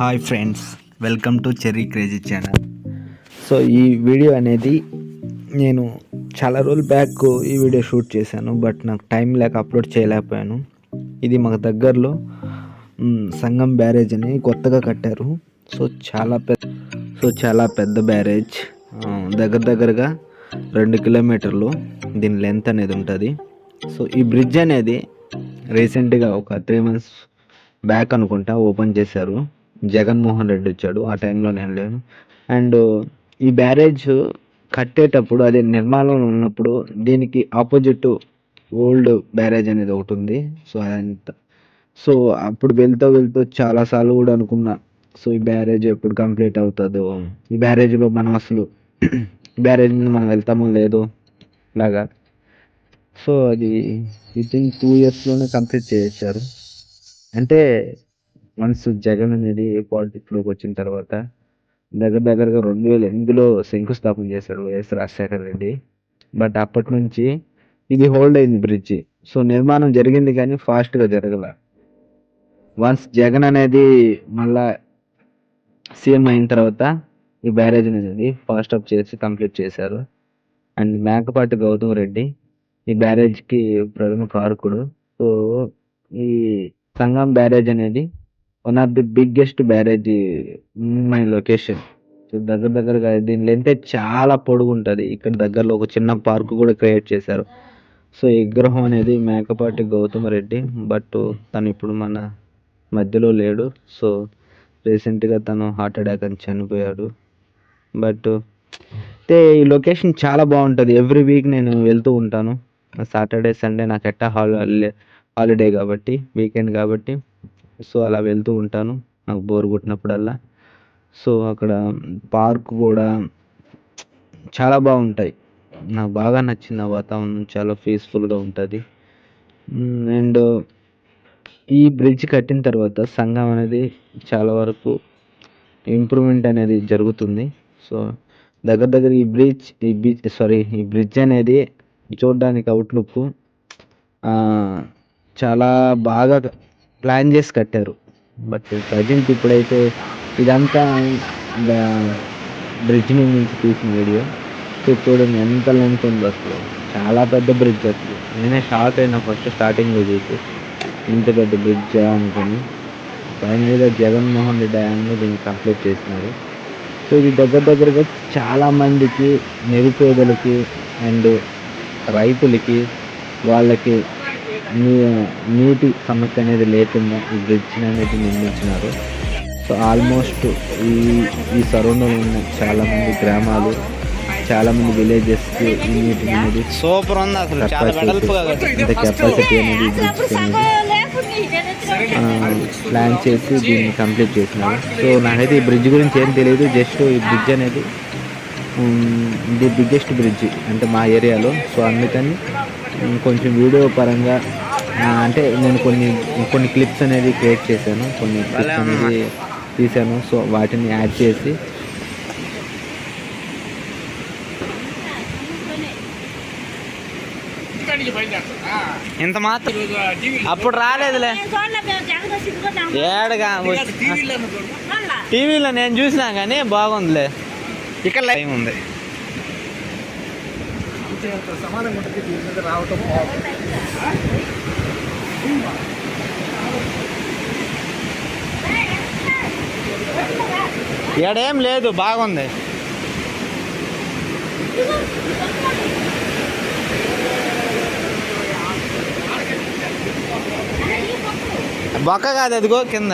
Hi friends, welcome to cherry crazy channel. So ఈ video అనేది నేను చాలా రోజులు బ్యాక్ ఈ వీడియో షూట్ చేశాను, బట్ నాకు టైం లేక అప్లోడ్ చేయలేకపోయాను. ఇది మాకు దగ్గరలో సంగం బ్యారేజ్ అని కొత్తగా కట్టారు. చాలా పెద్ద బ్యారేజ్, దగ్గరగా 2 కిలోమీటర్లు దీని లెంత్ అనేది ఉంటుంది. సో ఈ బ్రిడ్జ్ అనేది రీసెంట్గా ఒక 3 months బ్యాక్ అనుకుంటా ఓపెన్ చేశారు. జగన్మోహన్ రెడ్డి వచ్చాడు, ఆ టైంలో నేను లేను. అండ్ ఈ బ్యారేజ్ కట్టేటప్పుడు, అదే నిర్మాణంలో ఉన్నప్పుడు, దీనికి ఆపోజిట్ ఓల్డ్ బ్యారేజ్ అనేది ఒకటి ఉంది. సో అప్పుడు వెళ్తూ చాలాసార్లు కూడా అనుకున్నా, సో ఈ బ్యారేజ్ ఎప్పుడు కంప్లీట్ అవుతుందో, ఈ బ్యారేజ్లో మనం అసలు బ్యారేజ్ మీద మనం వెళ్తామో లేదో లాగా. సో అది వితిన్ 2 yearsలోనే కంప్లీట్ చేశారు. అంటే వన్స్ జగన్ అనేది పాలిటిక్స్లోకి వచ్చిన తర్వాత దగ్గరగా 2008లో శంకుస్థాపన చేశాడు వైఎస్ రాజశేఖర రెడ్డి. బట్ అప్పటి నుంచి ఇది హోల్డ్ అయింది బ్రిడ్జి. సో నిర్మాణం జరిగింది కానీ ఫాస్ట్గా జరగల. వన్స్ జగన్ అనేది మళ్ళా సీఎం అయిన తర్వాత ఈ బ్యారేజ్ అనేది ఫాస్ట్ అప్ చేసి కంప్లీట్ చేశారు. అండ్ మేకపాటి గౌతమ్ రెడ్డి ఈ బ్యారేజ్కి ప్రథమ కారకుడు. సో ఈ సంగం బ్యారేజ్ అనేది one of the biggest barrage my location. So దగ్గరగా దీని లెంత్ చాలా పొడుగు ఉంటుంది. ఇక్కడ దగ్గరలో ఒక చిన్న పార్క్ కూడా క్రియేట్ చేశారు. సో ఈ విగ్రహం అనేది మేకపాటి గౌతమ్ రెడ్డి, బట్ తను ఇప్పుడు మన మధ్యలో లేడు. సో రీసెంట్గా తను హార్ట్ అటాక్ అని చనిపోయాడు. బట్ అయితే ఈ లొకేషన్ చాలా బాగుంటుంది. ఎవ్రీ వీక్ నేను వెళ్తూ ఉంటాను. సాటర్డే సండే నాకు హాలిడే కాబట్టి, వీకెండ్ కాబట్టి. సో అలా వెళ్తూ ఉంటాను నాకు బోర్ కొట్టినప్పుడల్లా. సో అక్కడ పార్క్ కూడా చాలా బాగుంటాయి. నాకు బాగా నచ్చింది. ఆ వాతావరణం చాలా పీస్ఫుల్గా ఉంటుంది. అండ్ ఈ బ్రిడ్జ్ కట్టిన తర్వాత సంగం అనేది చాలా వరకు ఇంప్రూవ్మెంట్ అనేది జరుగుతుంది. సో దగ్గర ఈ బ్రిడ్జ్ అనేది చూడడానికి అవుట్లుక్ చాలా బాగా ప్లాన్ చేసి కట్టారు. బట్ ప్రజెంట్ ఇప్పుడైతే ఇదంతా బ్రిడ్జ్ నుంచి తీసిన వీడియో. చూడండి ఎంత లెంత్ ఉందో, అసలు చాలా పెద్ద బ్రిడ్జ్. అసలు నేనే షాక్ అయినా ఫస్ట్ స్టార్టింగ్లో చూసి, ఇంత పెద్ద బ్రిడ్జ్ అనుకుని. ఫైనల్గా జగన్మోహన్ రెడ్డి హయాంలో దీన్ని కంప్లీట్ చేసినారు. సో ఇది దగ్గరగా చాలామందికి, నిరుపేదలకి అండ్ రైతులకి, వాళ్ళకి నీటి సమస్య అనేది లేకుండా ఈ బ్రిడ్జ్ అనేది నిర్మించినారు. సో ఆల్మోస్ట్ ఈ సరౌండింగ్ ఉన్న చాలామంది గ్రామాలు, చాలామంది విలేజెస్కి ఈ నీటి అనేది సూపర్ ఉంది. అసలు కెపాసిటీ అనేది బ్రిడ్జ్ ప్లాన్ చేసి దీన్ని కంప్లీట్ చేసినారు. సో నాకైతే ఈ బ్రిడ్జ్ గురించి ఏం తెలియదు. జస్ట్ ఈ బ్రిడ్జ్ అనేది ది బిగ్గెస్ట్ బ్రిడ్జ్ అంటే మా ఏరియాలో. సో అందుకని కొంచెం వీడియో పరంగా అంటే నేను కొన్ని క్లిప్స్ అనేది క్రియేట్ చేశాను, కొన్ని క్లిప్స్ అనేది తీశాను. సో వాటిని యాడ్ చేసి ఇంత మాత్రం అప్పుడు రాలేదులే. ఏడగా టీవీలో నేను చూసినా కానీ బాగుందిలే. ఇక్కడ లైవ్ ఉంది. ఏడేం లేదు, బాగుంది. బొక్క కాదు, అదిగో కింద.